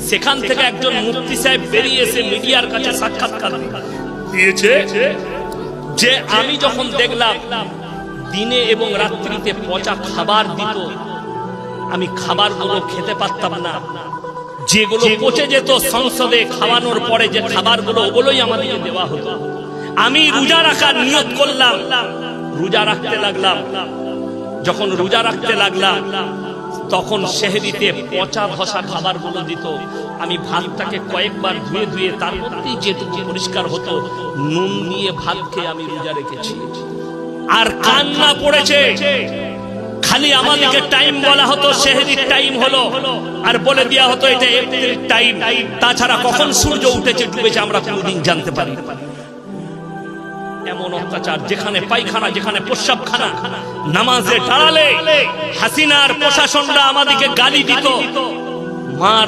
সেখান থেকে একজন মুফতি সাহেব বেরিয়ে এসে মিডিয়ার কাছে সাক্ষাৎকার দিয়েছে যে আমি যখন দেখলাম দিনে এবং রাত্রিতে পচা খাবার দিত, আমি খাবারগুলো খেতে পারতাম না, যেগুলো পচে যেত সংসদে খাওয়ানোর পরে যে খাবারগুলো, ওগুলোই আমাদেরকে দেওয়া হতো। আমি রোজা রাখার নিয়ত করলাম, রোজা রাখতে লাগলাম। যখন রোজা রাখতে লাগলাম তখন সেহরিতে পচা ধসা খাবারগুলো দিত। আমি ভাতটাকে কয়েকবার ধুয়ে ধুয়ে তার মধ্যেই যেটুকু পরিষ্কার হতো নুন দিয়ে ভাত খেয়ে আমি রোজা রেখেছি। আর কান্না পড়েছে। খালি আমাদেরকে টাইম বলা হতো, সেহরির টাইম হলো, আর বলে দেওয়া হতো এটা ইফতারের টাইম। তাছাড়া কখন সূর্য উঠেছে ডুবেছে আমরা কোনোদিন জানতে পারি। এমন অত্যাচার, যেখানে পায়খানা, যেখানে প্রস্রাবখানা, নামাজে দাঁড়ালে হাসিনার প্রশাসনরা আমাদেরকে গালি দিত, মার